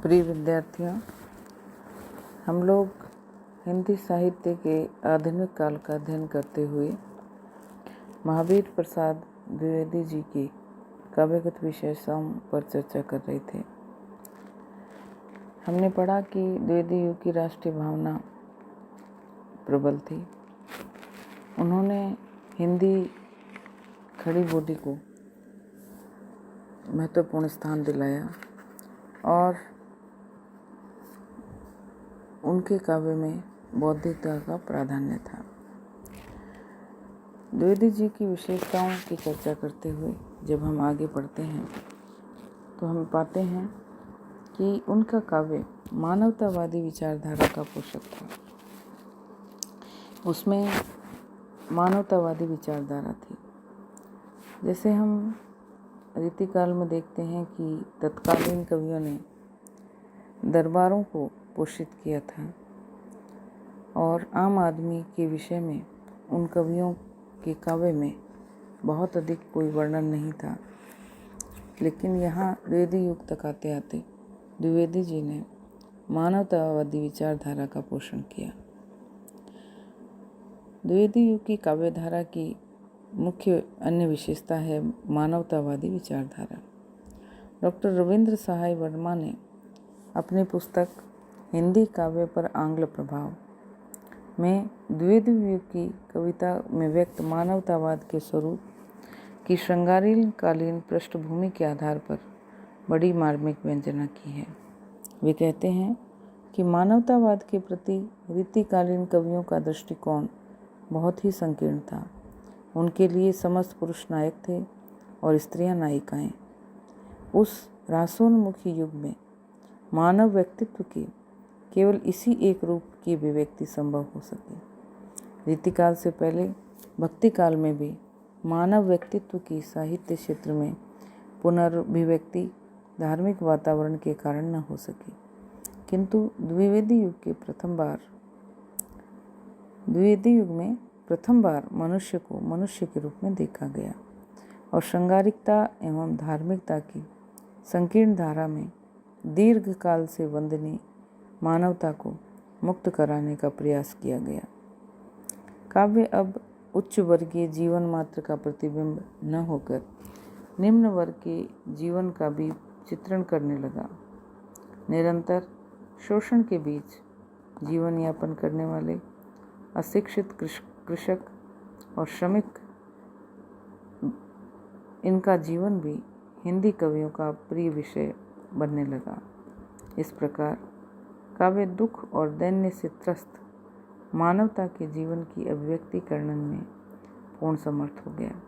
प्रिय विद्यार्थियों, हम लोग हिंदी साहित्य के आधुनिक काल का अध्ययन करते हुए महावीर प्रसाद द्विवेदी जी की काव्यगत विशेषताओं पर चर्चा कर रहे थे। हमने पढ़ा कि द्विवेदी युग की राष्ट्रीय भावना प्रबल थी। उन्होंने हिंदी खड़ी बोली को महत्वपूर्ण स्थान दिलाया और उनके काव्य में बौद्धिकता का प्राधान्य था। द्विवेदी जी की विशेषताओं की चर्चा करते हुए जब हम आगे बढ़ते हैं तो हम पाते हैं कि उनका काव्य मानवतावादी विचारधारा का पोषक था। उसमें मानवतावादी विचारधारा थी। जैसे हम रीतिकाल में देखते हैं कि तत्कालीन कवियों ने दरबारों को पोषित किया था और आम आदमी के विषय में उन कवियों के काव्य में बहुत अधिक कोई वर्णन नहीं था। लेकिन यहाँ द्विवेदी युग तक आते आते द्विवेदी जी ने मानवतावादी विचारधारा का पोषण किया। द्विवेदी युग की काव्यधारा की मुख्य अन्य विशेषता है मानवतावादी विचारधारा। डॉक्टर रविंद्र सहाय वर्मा ने अपनी पुस्तक हिंदी काव्य पर आंग्ल प्रभाव में द्विवेदी युग की कविता में व्यक्त मानवतावाद के स्वरूप की श्रृंगारकालीन पृष्ठभूमि के आधार पर बड़ी मार्मिक व्यंजना की है। वे कहते हैं कि मानवतावाद के प्रति रीतिकालीन कवियों का दृष्टिकोण बहुत ही संकीर्ण था। उनके लिए समस्त पुरुष नायक थे और स्त्रियां नायिकाएं। उस रासोन्मुखी युग में मानव व्यक्तित्व के केवल इसी एक रूप की अभिव्यक्ति संभव हो सके। रीतिकाल से पहले भक्ति काल में भी मानव व्यक्तित्व की साहित्य क्षेत्र में पुनर्भिव्यक्ति धार्मिक वातावरण के कारण न हो सकी, किंतु द्विवेदी युग में प्रथम बार मनुष्य को मनुष्य के रूप में देखा गया और श्रृंगारिकता एवं धार्मिकता की संकीर्ण धारा में दीर्घ काल से वंदनीय मानवता को मुक्त कराने का प्रयास किया गया। काव्य अब उच्च वर्गीय जीवन मात्र का प्रतिबिंब न होकर निम्न वर्ग के जीवन का भी चित्रण करने लगा। निरंतर शोषण के बीच जीवन यापन करने वाले अशिक्षित कृषक और श्रमिक, इनका जीवन भी हिंदी कवियों का प्रिय विषय बनने लगा। इस प्रकार काव्य दुख और दैन्य से त्रस्त मानवता के जीवन की अभिव्यक्ति करने में पूर्ण समर्थ हो गया।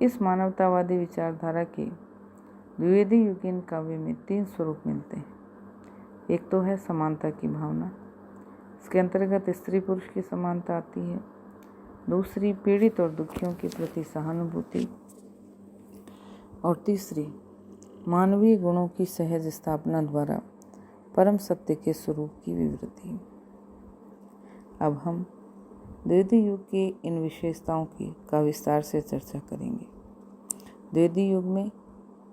इस मानवतावादी विचारधारा के द्विवेदी युगीन काव्य में 3 स्वरूप मिलते हैं। एक तो है समानता की भावना, इसके अंतर्गत स्त्री पुरुष की समानता आती है। दूसरी पीड़ित और दुखियों के प्रति सहानुभूति और तीसरी मानवीय गुणों की सहज स्थापना द्वारा परम सत्य के स्वरूप की विवृति। अब हम द्विवेदी युग की इन विशेषताओं की का विस्तार से चर्चा करेंगे। द्विवेदी युग में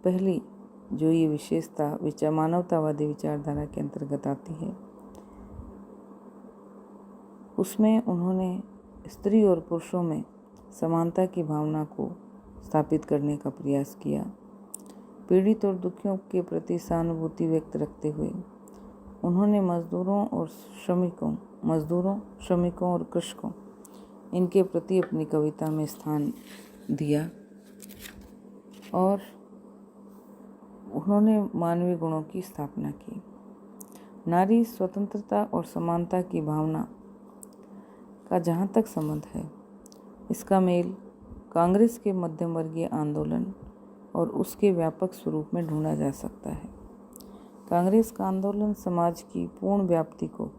पहली जो ये विशेषता मानवतावादी विचारधारा के अंतर्गत आती है, उसमें उन्होंने स्त्री और पुरुषों में समानता की भावना को स्थापित करने का प्रयास किया। पीड़ित और दुखियों के प्रति सहानुभूति व्यक्त रखते हुए उन्होंने मजदूरों, श्रमिकों और कृषकों, इनके प्रति अपनी कविता में स्थान दिया और उन्होंने मानवीय गुणों की स्थापना की। नारी स्वतंत्रता और समानता की भावना का जहाँ तक संबंध है, इसका मेल कांग्रेस के मध्यम वर्गीय आंदोलन और उसके व्यापक स्वरूप में ढूंढा जा सकता है। कांग्रेस का आंदोलन समाज की पूर्ण व्याप्ति को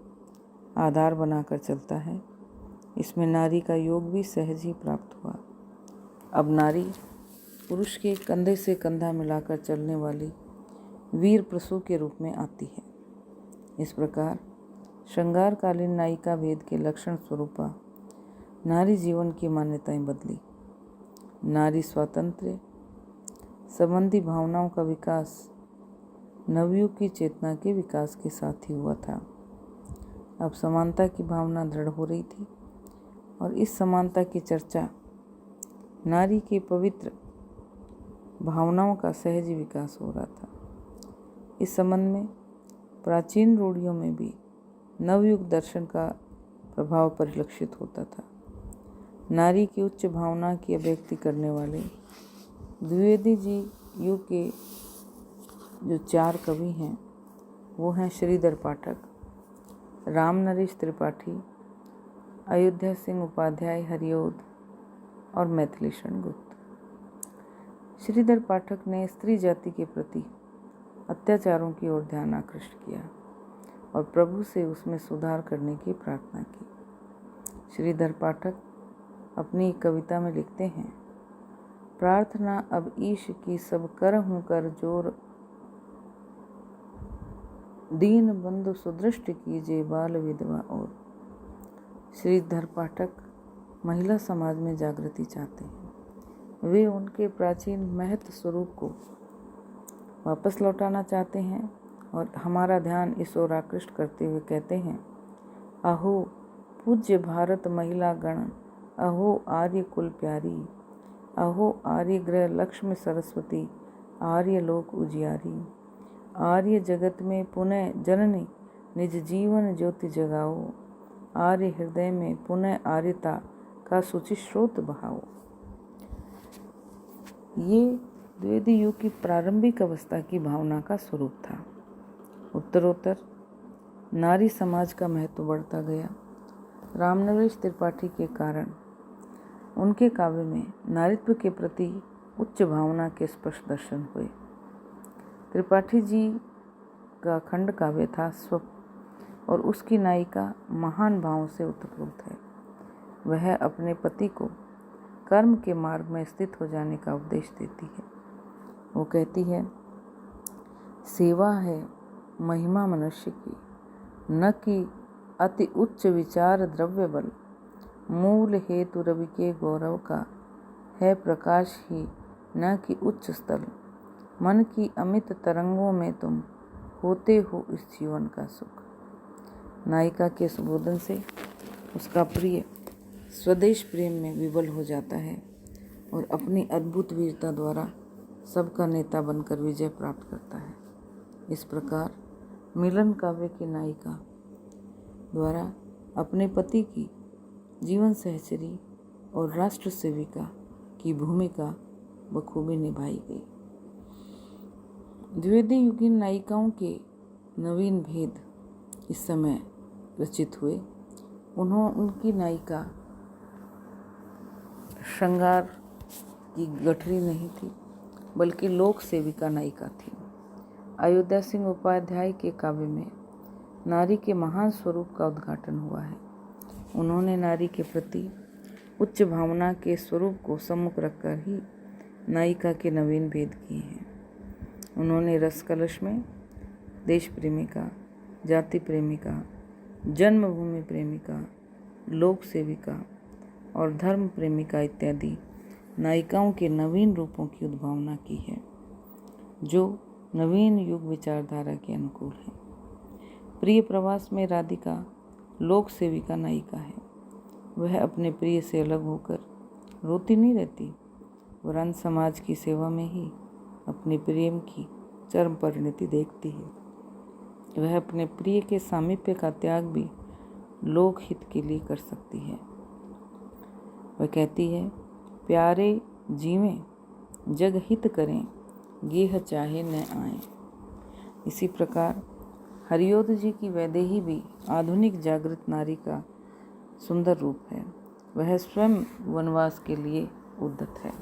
आधार बनाकर चलता है। इसमें नारी का योग भी सहज ही प्राप्त हुआ। अब नारी पुरुष के कंधे से कंधा मिलाकर चलने वाली वीर प्रसू के रूप में आती है। इस प्रकार श्रृंगारकालीन नायिका भेद के लक्षण स्वरूपा नारी जीवन की मान्यताएं बदली। नारी स्वातंत्र्य संबंधी भावनाओं का विकास नवयुग की चेतना के विकास के साथ ही हुआ था। अब समानता की भावना दृढ़ हो रही थी और इस समानता की चर्चा नारी के पवित्र भावनाओं का सहज विकास हो रहा था। इस संबंध में प्राचीन रूढ़ियों में भी नवयुग दर्शन का प्रभाव परिलक्षित होता था। नारी की उच्च भावना की अभिव्यक्ति करने वाले द्विवेदी जी युग के जो 4 कवि हैं वो हैं श्रीधर पाठक, रामनरेश त्रिपाठी, अयोध्या सिंह उपाध्याय हरिओद और मैथिली शरण गुप्त। श्रीधर पाठक ने स्त्री जाति के प्रति अत्याचारों की ओर ध्यान आकृष्ट किया और प्रभु से उसमें सुधार करने की प्रार्थना की। श्रीधर पाठक अपनी कविता में लिखते हैं, प्रार्थना अब ईश की सब करहूँ कर जोर, दीन बंधु सुदृष्ट कीजिए बाल विधवा और। श्रीधर पाठक महिला समाज में जागृति चाहते हैं। वे उनके प्राचीन महत्व स्वरूप को वापस लौटाना चाहते हैं और हमारा ध्यान इस ओर आकृष्ट करते हुए कहते हैं, अहो पूज्य भारत महिला गण, अहो आर्य कुल प्यारी, अहो आर्य गृह लक्ष्मी सरस्वती, आर्य लोक उजियारी, आर्य जगत में पुनः जननी निज जीवन ज्योति जगाओ, आर्य हृदय में पुनः आर्यता का सूचि स्रोत बहाओ। ये द्विवेदी युग की प्रारंभिक अवस्था की भावना का स्वरूप था। उत्तरोत्तर नारी समाज का महत्व बढ़ता गया। रामनरेश त्रिपाठी के कारण उनके काव्य में नारीत्व के प्रति उच्च भावना के स्पष्ट दर्शन हुए। त्रिपाठी जी का खंड काव्य था स्वप्न और उसकी नायिका महान भावों से उत्प्रोत है। वह अपने पति को कर्म के मार्ग में स्थित हो जाने का उपदेश देती है। वो कहती है, सेवा है महिमा मनुष्य की, न कि अति उच्च विचार द्रव्य बल, मूल हेतु रवि के गौरव का है प्रकाश ही, न कि उच्च स्थल, मन की अमित तरंगों में तुम होते हो इस जीवन का सुख। नायिका के सुबोधन से उसका प्रिय स्वदेश प्रेम में विवल हो जाता है और अपनी अद्भुत वीरता द्वारा सबका नेता बनकर विजय प्राप्त करता है। इस प्रकार मिलन काव्य की नायिका द्वारा अपने पति की जीवन सहचरी और राष्ट्र सेविका की भूमिका बखूबी निभाई गई। द्विवेदी युगीन नायिकाओं के नवीन भेद इस समय रचित हुए। उनकी नायिका श्रृंगार की गठरी नहीं थी, बल्कि लोक सेविका नायिका थी। अयोध्या सिंह उपाध्याय के काव्य में नारी के महान स्वरूप का उद्घाटन हुआ है। उन्होंने नारी के प्रति उच्च भावना के स्वरूप को सम्मुख रखकर ही नायिका के नवीन भेद किए हैं। उन्होंने रस कलश में देश प्रेमिका, जाति प्रेमिका, जन्मभूमि प्रेमिका, लोक सेविका और धर्म प्रेमिका इत्यादि नायिकाओं के नवीन रूपों की उद्भावना की है, जो नवीन युग विचारधारा के अनुकूल है। प्रिय प्रवास में राधिका लोक सेविका नायिका है। वह अपने प्रिय से अलग होकर रोती नहीं रहती, वरन समाज की सेवा में ही अपने प्रेम की चरम परिणति देखती है। वह अपने प्रिय के सामीप्य का त्याग भी लोक हित के लिए कर सकती है। वह कहती है, प्यारे जीवें जग हित करें, गेह चाहे न आए। इसी प्रकार हरिओद जी की वैदेही भी आधुनिक जागृत नारी का सुंदर रूप है। वह स्वयं वनवास के लिए उद्यत है।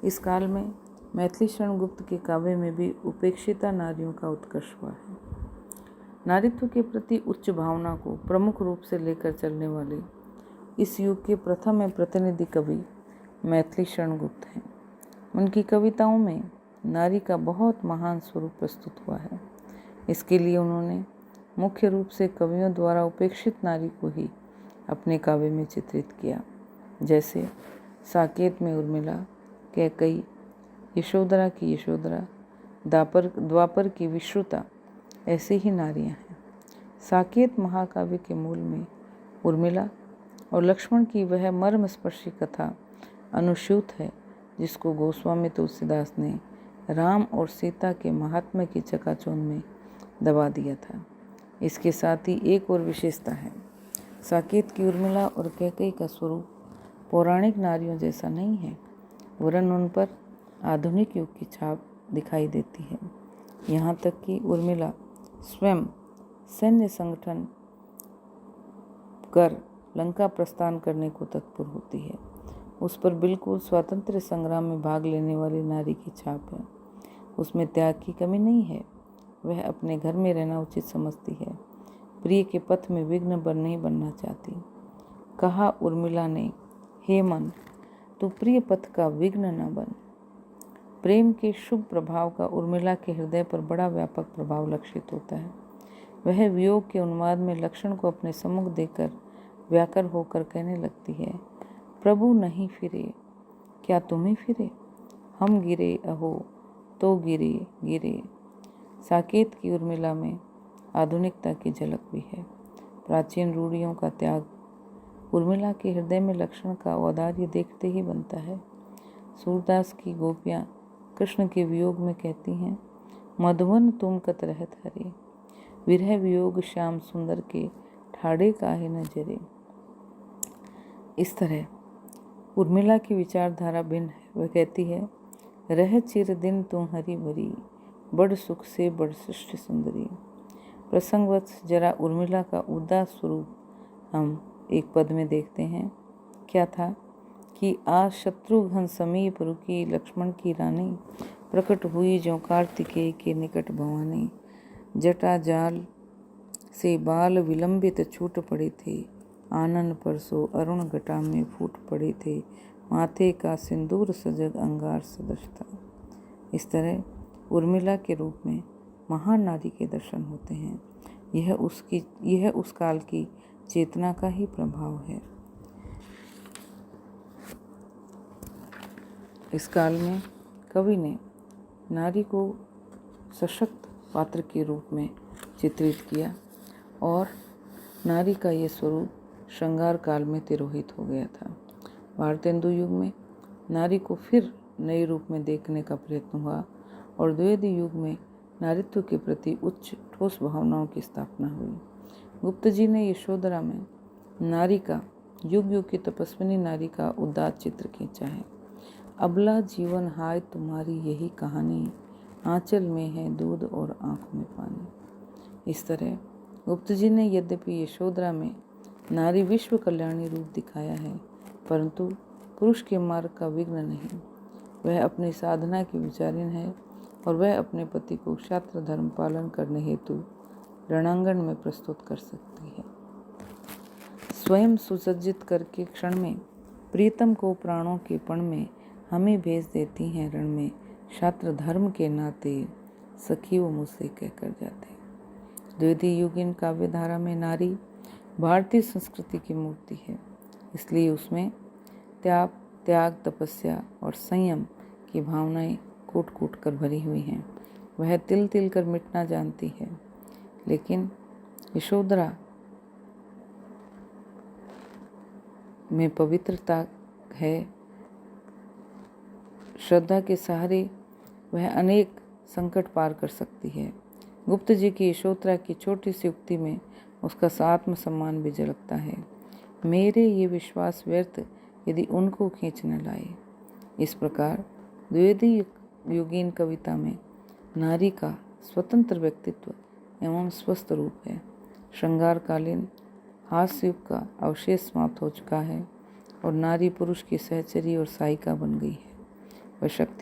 इस काल में मैथिली शरण गुप्त के काव्य में भी उपेक्षिता नारियों का उत्कर्ष हुआ है। नारीत्व के प्रति उच्च भावना को प्रमुख रूप से लेकर चलने वाले इस युग के प्रथम प्रतिनिधि कवि मैथिली शरण गुप्त हैं। उनकी कविताओं में नारी का बहुत महान स्वरूप प्रस्तुत हुआ है। इसके लिए उन्होंने मुख्य रूप से कवियों द्वारा उपेक्षित नारी को ही अपने काव्य में चित्रित किया, जैसे साकेत में उर्मिला, कैकई, यशोधरा की यशोधरा, द्वापर की विश्रुता ऐसी ही नारियां हैं। साकेत महाकाव्य के मूल में उर्मिला और लक्ष्मण की वह मर्मस्पर्शी कथा अनुस्यूत है, जिसको गोस्वामी तुलसीदास ने राम और सीता के महात्म्य की चकाचौंध में दबा दिया था। इसके साथ ही एक और विशेषता है। साकेत की उर्मिला और कैकेयी का स्वरूप पौराणिक नारियों जैसा नहीं है, वरन उन पर आधुनिक युग की छाप दिखाई देती है। यहाँ तक कि उर्मिला स्वयं सैन्य संगठन कर लंका प्रस्थान करने को तत्पर होती है। उस पर बिल्कुल स्वातंत्र्य संग्राम में भाग लेने वाली नारी की छाप है। उसमें त्याग की कमी नहीं है। वह अपने घर में रहना उचित समझती है, प्रिय के पथ में विघ्न नहीं बनना चाहती। कहा उर्मिला ने, हे मन, तू प्रिय पथ का विघ्न न बन। प्रेम के शुभ प्रभाव का उर्मिला के हृदय पर बड़ा व्यापक प्रभाव लक्षित होता है। वह वियोग के उन्माद में लक्ष्मण को अपने सम्मुख देकर व्याकुल होकर कहने लगती है, प्रभु नहीं फिरे, क्या तुम ही फिरे? हम गिरे अहो तो गिरे गिरे। साकेत की उर्मिला में आधुनिकता की झलक भी है। प्राचीन रूढ़ियों का त्याग उर्मिला के हृदय में लक्ष्मण का औदार्य देखते ही बनता है। सूरदास की गोपियाँ कृष्ण के वियोग में कहती हैं, मधुवन तुम कत रहत हरे, विरह वियोग श्याम सुंदर के ठाड़े काहे न जरे। इस तरह उर्मिला की विचारधारा भिन्न है। वह कहती है, रह चिर दिन तू हरी भरी, बड़ सुख से बड़ सृष्टि सुंदरी। प्रसंगवश जरा उर्मिला का उदास स्वरूप हम एक पद में देखते हैं। क्या था कि आज शत्रुघ्न समीप रुकी लक्ष्मण की रानी, प्रकट हुई जो कार्तिकेय के निकट भवानी। जटा जाल से बाल विलंबित छूट पड़े थे, आनन परसो अरुण घटा में फूट पड़े थे, माथे का सिंदूर सजग अंगार सदृश था। इस तरह उर्मिला के रूप में महान नारी के दर्शन होते हैं। यह उस काल की चेतना का ही प्रभाव है। इस काल में कवि ने नारी को सशक्त पात्र के रूप में चित्रित किया और नारी का ये स्वरूप श्रृंगार काल में तिरोहित हो गया था। भारतेंदु युग में नारी को फिर नए रूप में देखने का प्रयत्न हुआ और द्विवेदी युग में नारित्व के प्रति उच्च ठोस भावनाओं की स्थापना हुई। गुप्त जी ने यशोधरा में नारी का, युग युग की तपस्विनी नारी का उदात्त चित्र खींचा है। अबला जीवन हाय तुम्हारी यही कहानी, आंचल में है दूध और आंख में पानी। इस तरह गुप्त जी ने यद्यपि यशोधरा में नारी विश्व कल्याणी रूप दिखाया है, परंतु पुरुष के मार्ग का विघ्न नहीं। वह अपनी साधना की विचारिण है और वह अपने पति को क्षात्र धर्म पालन करने हेतु रणांगण में प्रस्तुत कर सकती है। स्वयं सुसज्जित करके क्षण में प्रीतम को प्राणों के पण में हमें भेज देती हैं रण में, क्षात्र धर्म के नाते सखी वो मुझसे कहकर जाते। द्विवेदी युगीन काव्य धारा में नारी भारतीय संस्कृति की मूर्ति है, इसलिए उसमें त्याग, तपस्या और संयम की भावनाएं कूट कूट कर भरी हुई हैं। वह तिल तिल कर मिटना जानती है, लेकिन यशोधरा में पवित्रता है। श्रद्धा के सहारे वह अनेक संकट पार कर सकती है। गुप्त जी की यशोधरा की छोटी सी उक्ति में उसका आत्मसम्मान भी झलकता है। मेरे ये विश्वास व्यर्थ यदि उनको खींच न लाए। इस प्रकार द्विवेदी युगीन कविता में नारी का स्वतंत्र व्यक्तित्व एवं स्वस्थ रूप है। श्रृंगारकालीन हास्य युग का अवशेष समाप्त हो चुका है और नारी पुरुष की सहचरी और सहायिका बन गई है। वह शक्ति